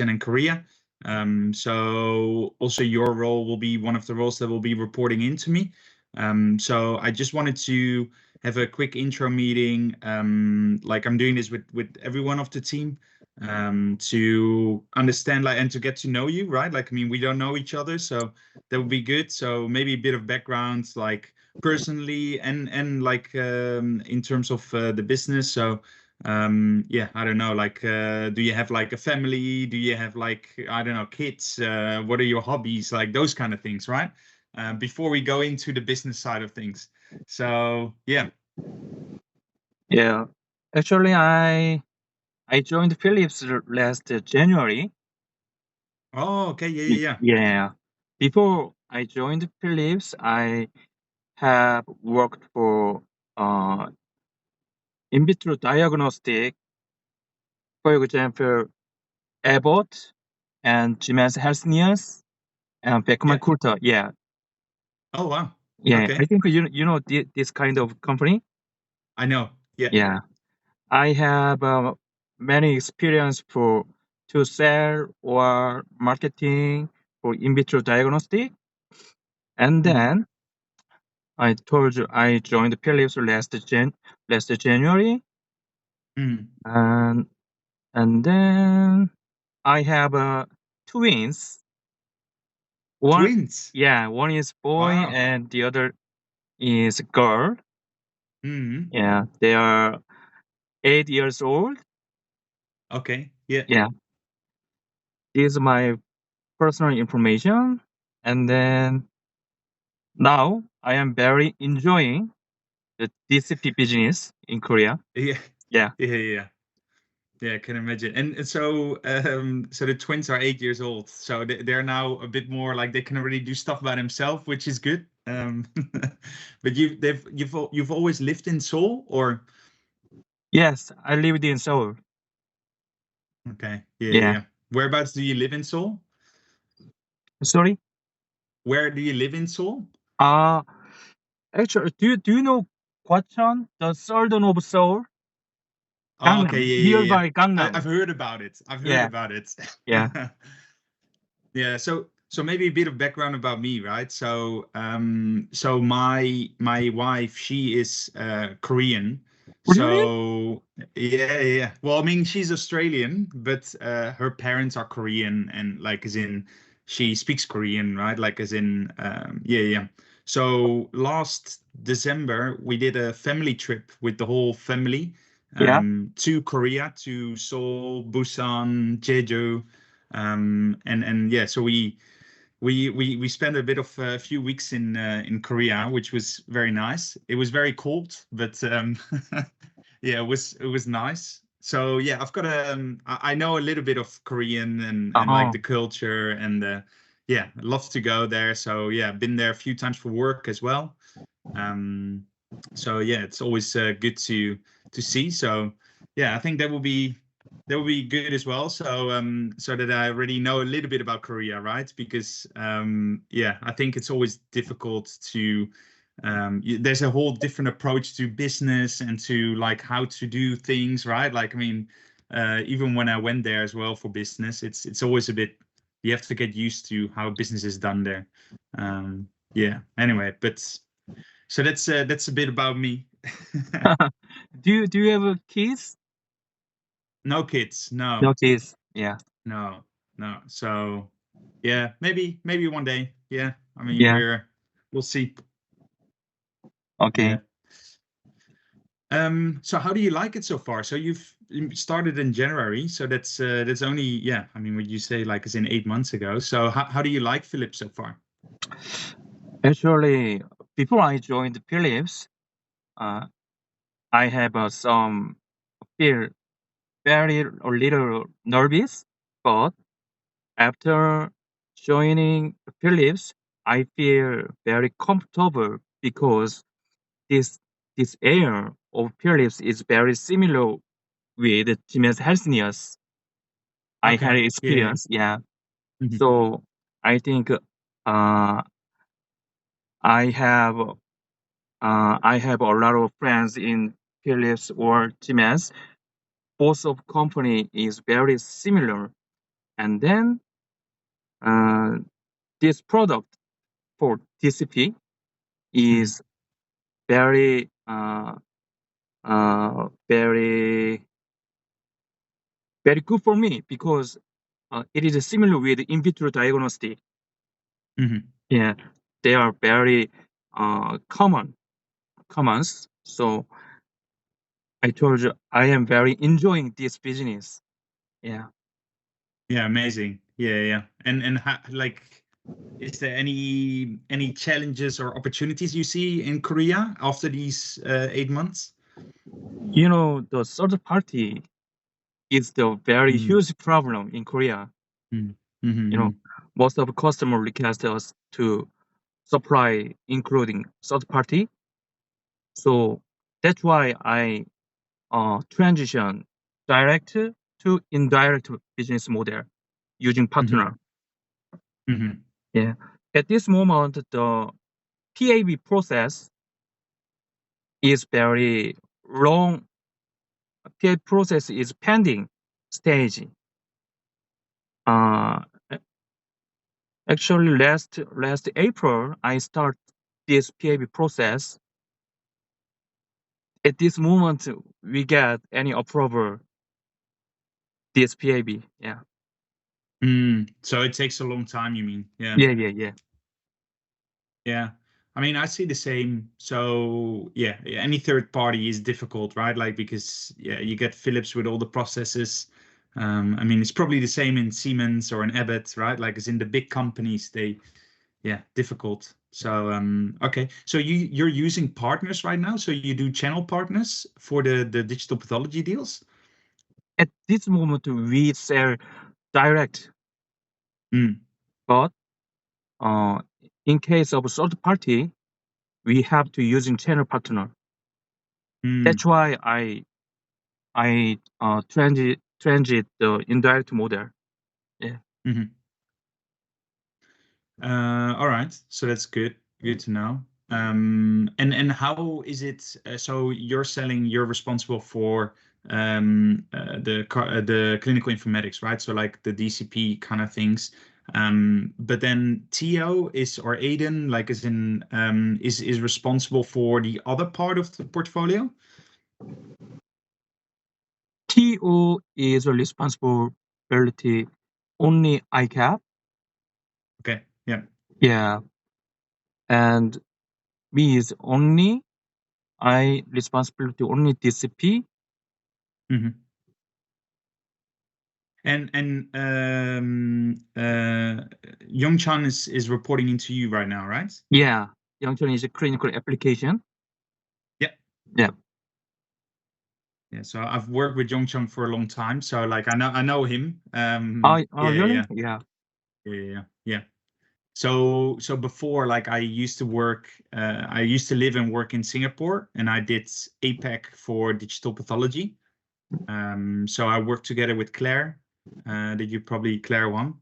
in Korea. So also your role will be one of the roles that will be reporting into me. So I just wanted to have a quick intro meeting. Like I'm doing this with everyone of the team, to understand like and to get to know you, right? Like I mean, we don't know each other, so that would be good. So maybe a bit of background, like personally and like in terms of the business. So yeah, I don't know, like do you have like a family, do you have like, I don't know, kids, what are your hobbies, like those kind of things, right? Before we go into the business side of things. So yeah. Yeah. Actually, I joined Philips last January. Oh, okay. Yeah, yeah, yeah. Yeah. Before I joined Philips, I have worked for uh, in vitro diagnostic, for example, Abbott and Siemens Healthineers and Beckman Yeah. Coulter. Yeah. Oh, wow. Yeah. I Okay. think you know this kind of company. I know. Yeah. Yeah. I have many experience for to sell or marketing for in vitro diagnostic. And Hmm. then I told you I joined Philips last January, Hmm. and then I have twins. One, Twins. yeah, one is boy Wow. and the other is girl. Hmm. Yeah, they are 8 years old. Okay. Yeah. Yeah, this is my personal information. And then now I am very enjoying the DCP business in Korea. Yeah. Yeah. Yeah. Yeah. Yeah, I can imagine. And so, so the twins are 8 years old. So they're now a bit more like they can already do stuff by themselves, which is good. But you've always lived in Seoul, or Yes, I lived in Seoul. okay, yeah, yeah, Yeah. yeah. Whereabouts do you live in Seoul? Sorry. Where do you live in Seoul? Uh actually, do you know Gwacheon, the Sultan of Seoul? Oh, okay, Gangnam, yeah, yeah, yeah. nearby I've Gangnam. heard about it. I've heard Yeah, about it. yeah, Yeah, so maybe a bit of background about me, right? So my wife, she is Korean. really? So yeah, yeah, yeah. Well, I mean, she's Australian, but her parents are Korean, and like as in she speaks Korean, right? Like as in yeah, yeah. So last December we did a family trip with the whole family Yeah, to Korea, to Seoul, Busan, Jeju, and yeah, so we spent a bit of a few weeks in Korea, which was very nice. It was very cold, but yeah, it was nice. So yeah, I've got I know a little bit of Korean and like uh-huh. the culture and yeah, I love to go there. So yeah, been there a few times for work as well. Um, so yeah, it's always good to see. So yeah, I think that will be good as well. So that I already know a little bit about Korea, right? Because yeah, I think it's always difficult to there's a whole different approach to business and to like how to do things, right? Like I mean, even when I went there as well for business, it's always a bit you have to get used to how business is done there. Yeah. Anyway, but so that's a bit about me. Do you have kids? No kids, No no, kids. Yeah, no, no. So yeah, maybe one day. Yeah, I mean yeah. we'll see. Okay. Yeah. So how do you like it so far? So you started in January, so that's only, yeah. I mean, what you say like is in 8 months ago. So how do you like Philip so far? Actually, before I joined Philips, uh, I have some feel very a little nervous, but after joining Philips, I feel very comfortable because this this air of Philips is very similar with Siemens Healthineers. I had Okay. Yeah. experience, yeah. Yeah. So I think I have I have a lot of friends in Philips or Siemens. Both of company is very similar. and then this product for DCP is very very very good for me because it is similar with in vitro diagnostic. Yeah, they are very commons. So I told you I am very enjoying this business. Yeah. Yeah, amazing. Yeah. And how, like, is there any challenges or opportunities you see in Korea after these 8 months? You know, the third party is the very Mm. huge problem in Korea. Mm. You know, Mhm. most of the customer request us to supply including third party. So that's why I transition direct to indirect business model using partner. Mhm. Yeah. At this moment, the PAB process is very long. PAB process is pending stage. Uh, Actually, last April, I start this PAB process. At this moment, we get any approval this PAB. Yeah. So it takes a long time, you mean? Yeah. Yeah. Yeah. I mean, I see the same. So yeah, any third party is difficult, right? Like, because yeah, you get Philips with all the processes. I mean, it's probably the same in Siemens or in Abbott, right? Like, as in the big companies, yeah, difficult. So okay. So you're using partners right now. So you do channel partners for the digital pathology deals? At this moment, we sell direct, Mm. but uh, in case of third party, we have to using channel partner. Mm. That's why I transit the indirect model. Yeah. Mhm. All right. So that's good. Good to know. And how is it? So you're responsible for the clinical informatics, right? So like the DCP kind of things. But then Theo is or Aiden, like is in is responsible for the other part of the portfolio. TO is a responsibility only ICAP. Okay. Yeah. Yeah. And me is only I responsibility only DCP. Hmm. And Yongchan is reporting into you right now, right? Yeah. Youngchun is a clinical application. Yeah. Yeah. Yeah. So I've worked with Yongchan for a long time, so like I know him. Really? Yeah. Yeah. Yeah. So before, like, I used to live and work in Singapore, and I did APAC for digital pathology. So I worked together with Claire, that you probably Claire Wang.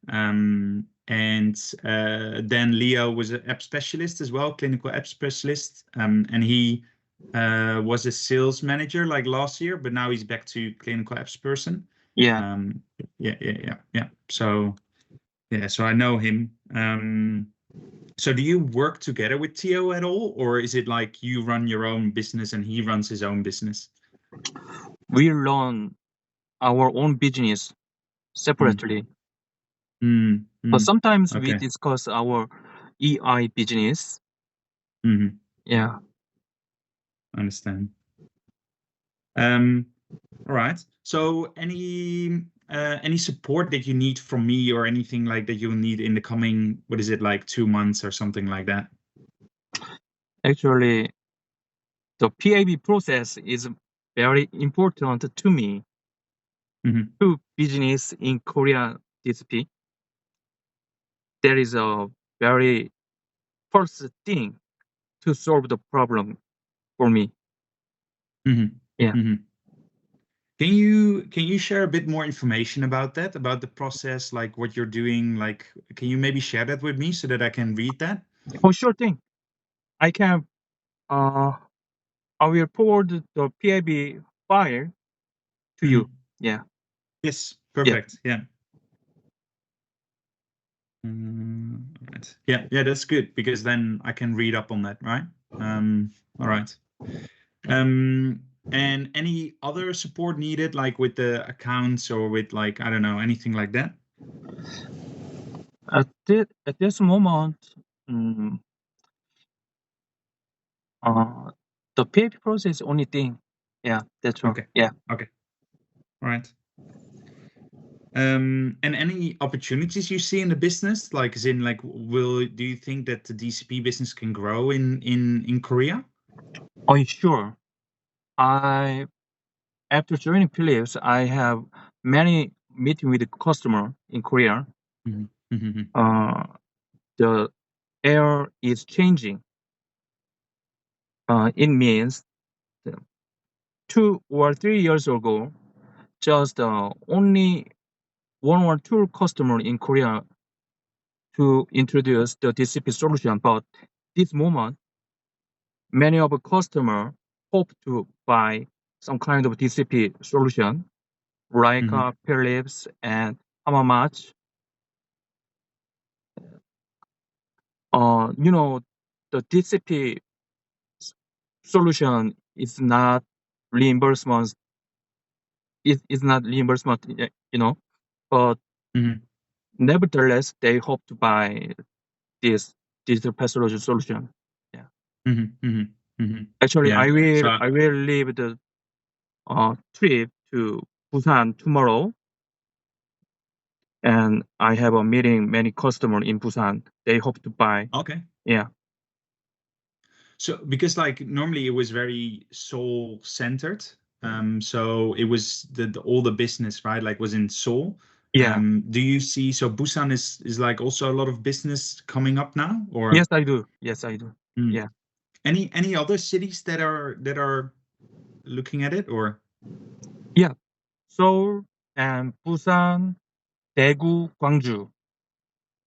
And then Leo was an app specialist as well, clinical app specialist. And he was a sales manager like last year, but now he's back to clinical apps person. Yeah. Um, yeah. So yeah, so I know him. So do you work together with Theo at all, or is it like you run your own business and he runs his own business? We run our own business Mm, separately. mm, But mm. sometimes we Okay. discuss our EI business. Hmm. Yeah. Understand. Um, all right. So any support that you need from me or anything like that you need in the coming, what is it, like 2 months or something like that? Actually, the PAB process is very important to me Hmm. to business in Korea DSP. There is a very first thing to solve the problem for me. Hmm. Yeah. Hmm. Can you share a bit more information about that, about the process, like what you're doing? Like, can you maybe share that with me so that I can read that? Oh, sure thing. I can. Uh, I will forward the PAB file to you. Hmm. Yeah. Yes, Yeah. perfect. Yeah. Right. Yeah, that's good because then I can read up on that, right? All right. And any other support needed, like with the accounts or with like, I don't know, anything like that? At this moment, mm, the PAP process is only thing. Yeah, that's all. Okay. Yeah. Okay. All right. And any opportunities you see in the business, like as in like, do you think that the DCP business can grow in Korea? Oh, sure. After joining Philips, I have many meeting with the customer in Korea. Mhm. The air is changing. It means 2 or 3 years ago, just only 1 or 2 customer in Korea to introduce the DCP solution. But this moment, many of the customer hope to buy some kind of DCP solution, like Philips and Hamamatch. The DCP solution is not reimbursement. It is not reimbursement, but nevertheless, they hope to buy this digital pathology solution. Yeah. Actually, Yeah. I will leave the trip to Busan tomorrow, and I have a meeting many customer in Busan. They hope to buy. Okay. Yeah. So because like normally it was very Seoul centered. So it was all the business, right? Like was in Seoul. Yeah. Do you see, so Busan is like also a lot of business coming up now, or? Yes, I do. Yes, I do. Mm. Yeah. Any other cities that are looking at it, or? Yeah. Seoul and Busan, Daegu, Gwangju.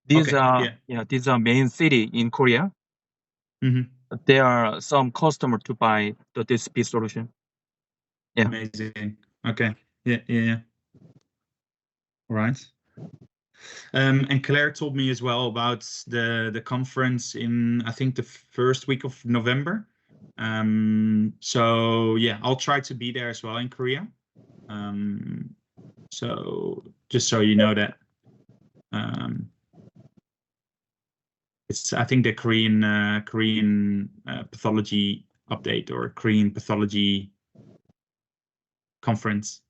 These Okay. are Yeah. these are main city in Korea. There are some customer to buy the DSP solution. Yeah. Amazing. Okay. Yeah. All right. And Claire told me as well about the conference in, I think, the first week of November. So yeah, I'll try to be there as well in Korea. So just so you know that, it's, I think, the Korean pathology update or Korean pathology conference.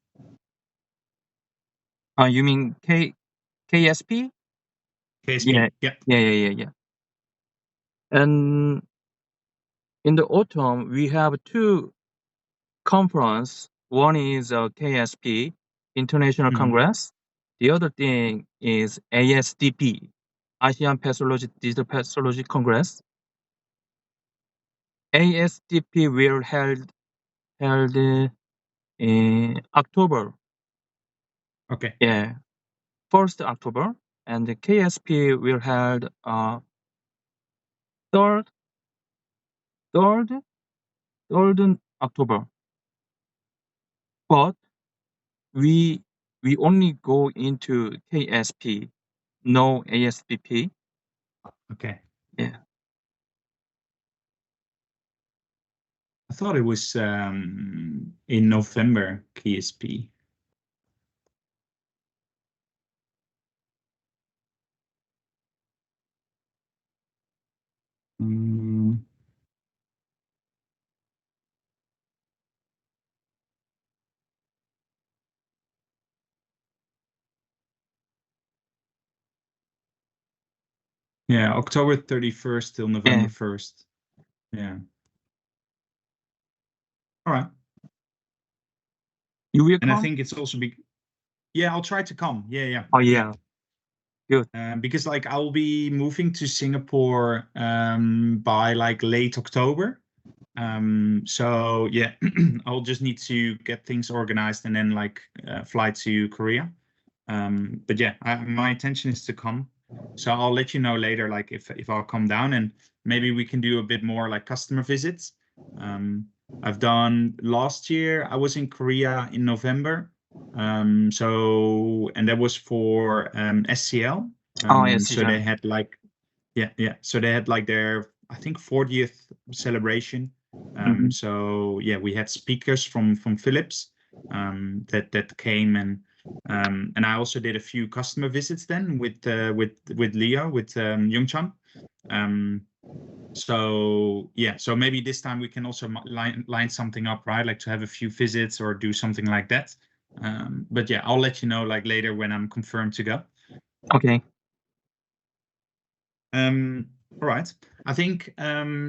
You mean KSP? KSP. Yeah. And in the autumn, we have 2 conference. One is KSP, International Congress. The other thing is ASDP, ASEAN Pathology Digital Pathology Congress. ASDP will held in October. Okay. Yeah, 1st October, and the KSP will held 3rd October. But we only go into KSP, no ASDP. Okay. Yeah. I thought it was in November, KSP. Yeah, October 31st till November 1st. Yeah. All right. You will And I come? think it's also yeah, I'll try to come. Yeah. Oh, yeah. Good. Because like I will be moving to Singapore by like late October. So yeah, I'll just need to get things organized and then like fly to Korea. But yeah, my intention is to come. So I'll let you know later, like if I'll come down, and maybe we can do a bit more like customer visits. I've done last year, I was in Korea in November. And that was for SCL. Yes, So they Sijan. had like, yeah. So they had like their, I think, 40th celebration. Mhm. So yeah, we had speakers from Philips that came, and I also did a few customer visits then with Leo, with Youngchan. So yeah, so maybe this time we can also line something up, right? Like to have a few visits or do something like that. But yeah, I'll let you know like later when I'm confirmed to go. Okay. All right. I think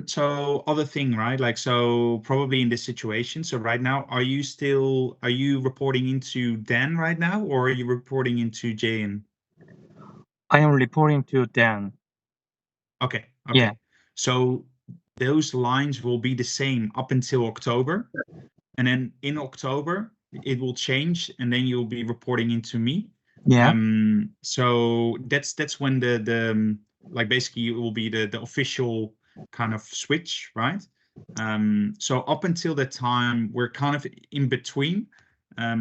so other thing, right? Like so probably in this situation. So right now, are you reporting into Dan right now, or are you reporting into Jayan? I am reporting to Dan. Okay. Yeah. Okay. So those lines will be the same up until October. And then in October it will change, and then you'll be reporting into me. Yeah. So that's when the like basically it will be the official kind of switch, right? So up until that time we're kind of in between.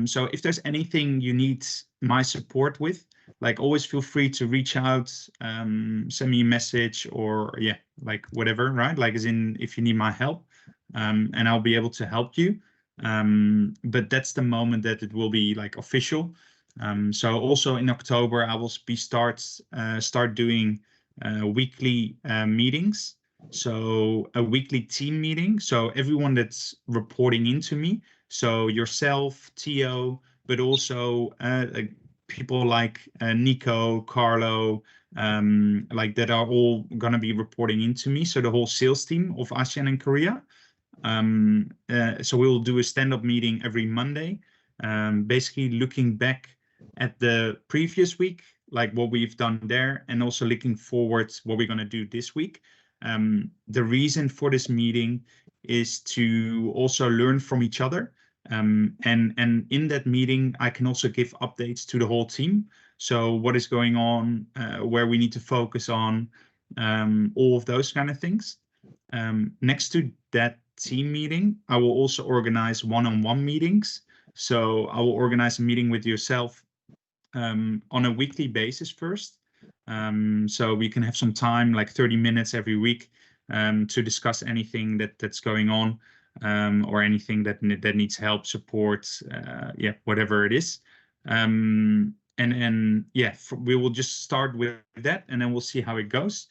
So if there's anything you need my support with, like always feel free to reach out, send me a message, or yeah, like whatever, right? Like as in if you need my help, and I'll be able to help you. But that's the moment that it will be like official. So also in October, I will start doing weekly meetings. So a weekly team meeting. So everyone that's reporting into me. So yourself, Theo, but also people like Nico, Carlo, like that are all gonna be reporting into me. So the whole sales team of ASEAN and Korea. So we will do a stand-up meeting every Monday, basically looking back at the previous week, like what we've done there, and also looking forward what we're going to do this week. The reason for this meeting is to also learn from each other. And in that meeting, I can also give updates to the whole team. So what is going on, where we need to focus on, all of those kind of things. Next to that team meeting, I will also organize one-on-one meetings. So I will organize a meeting with yourself on a weekly basis first. So we can have some time, like 30 minutes every week, to discuss anything that's going on, or anything that needs help, support, yeah, whatever it is. And yeah, we will just start with that, and then we'll see how it goes.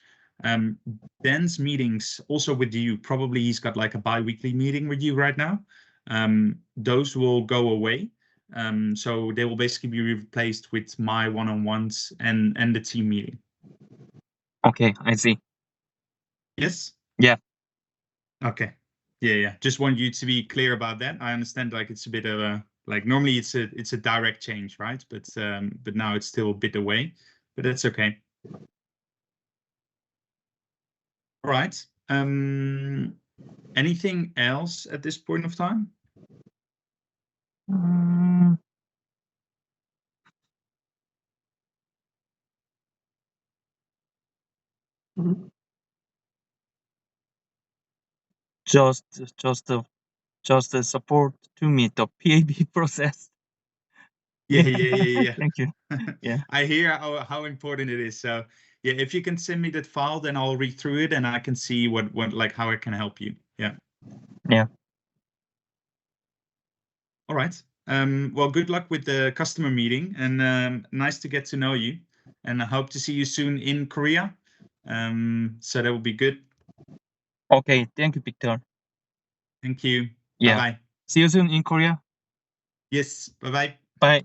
Dan's meetings also with you, probably he's got like a bi-weekly meeting with you right now. Those will go away. So they will basically be replaced with my one-on-ones and the team meeting. Okay, I see. Yes? Yeah. Okay. Yeah. Just want you to be clear about that. I understand like it's a bit of a like normally it's a direct change, right? But now it's still a bit away, but that's okay. All right. Anything else at this point of time? Mm, just the support to meet the PAB process. Yeah. Thank you. Yeah. I hear how important it is. So yeah, if you can send me that file, then I'll read through it and I can see what like how I can help you. Yeah. Yeah. All right. Well, good luck with the customer meeting, and nice to get to know you. And I hope to see you soon in Korea. So that will be good. Okay. Thank you, Victor. Thank you. Bye Yeah. bye. See you soon in Korea. Yes. Bye bye. Bye.